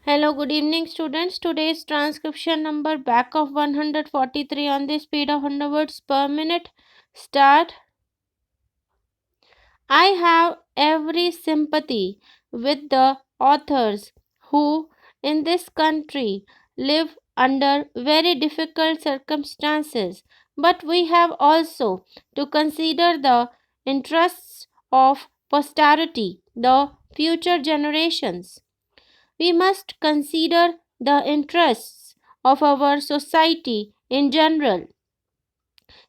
Hello, good evening, students. Today's transcription number back of 143 on the speed of 100 words per minute. Start. I have every sympathy with the authors who, in this country, live under very difficult circumstances, but we have also to consider the interests of posterity, the future generations. We must consider the interests of our society in general.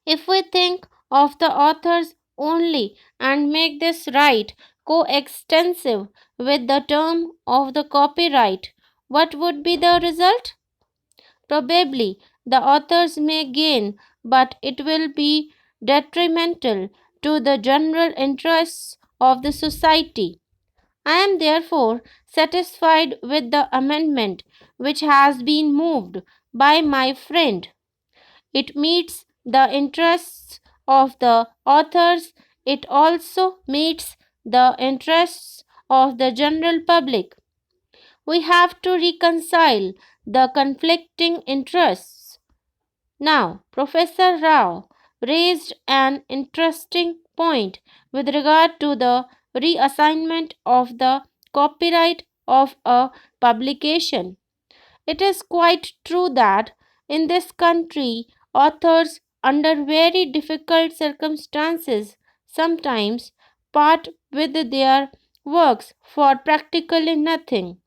If we think of the authors only and make this right coextensive with the term of the copyright, what would be the result? Probably the authors may gain, but it will be detrimental to the general interests of the society. I am therefore satisfied with the amendment which has been moved by my friend. It meets the interests of the authors, it also meets the interests of the general public. We have to reconcile the conflicting interests. Now, Professor Rao raised an interesting point with regard to the reassignment of the copyright of a publication. It is quite true that in this country, authors, under very difficult circumstances, sometimes part with their works for practically nothing.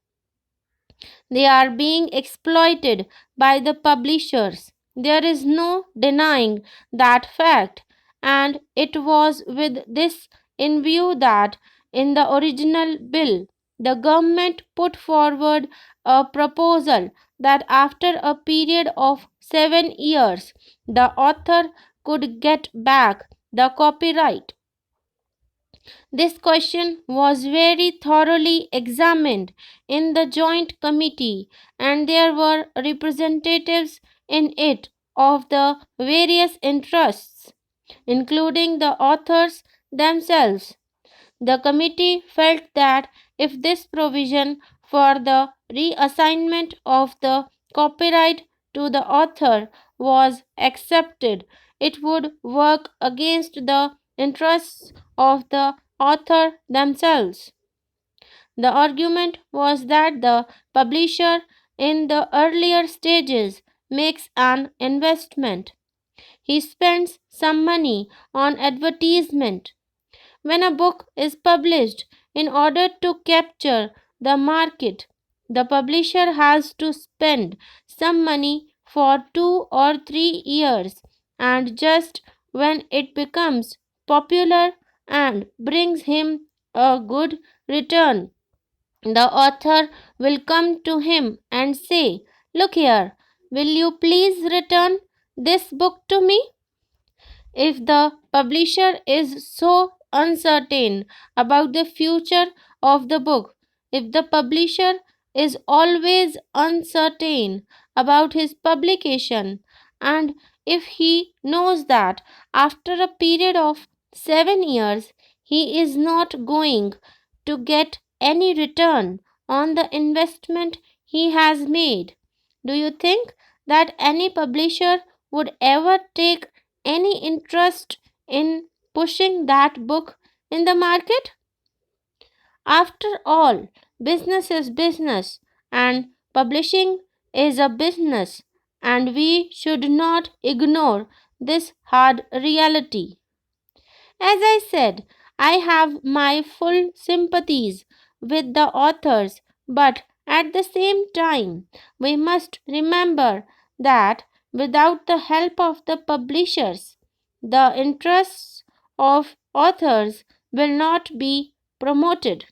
They are being exploited by the publishers. There is no denying that fact, and it was with this in view that in the original bill the government put forward a proposal that after a period of 7 years the author could get back the copyright. This question was very thoroughly examined in the Joint Committee, and there were representatives in it of the various interests, including the authors themselves. The committee felt that if this provision for the reassignment of the copyright to the author was accepted, it would work against the interests of the author themselves. The argument was that the publisher in the earlier stages makes an investment. He spends some money on advertisement when a book is published, in order to capture the market, the publisher has to spend some money for 2 or 3 years, and just when it becomes popular and brings him a good return, the author will come to him and say, "Look here, will you please return this book to me?" If the publisher is so uncertain about the future of the book, if the publisher is always uncertain about his publication, and if he knows that after a period of 7 years he is not going to get any return on the investment he has made, do you think that any publisher would ever take any interest in pushing that book in the market? After all, business is business, and publishing is a business, and we should not ignore this hard reality. As I said, I have my full sympathies with the authors, but at the same time, we must remember that without the help of the publishers, the interests of authors will not be promoted.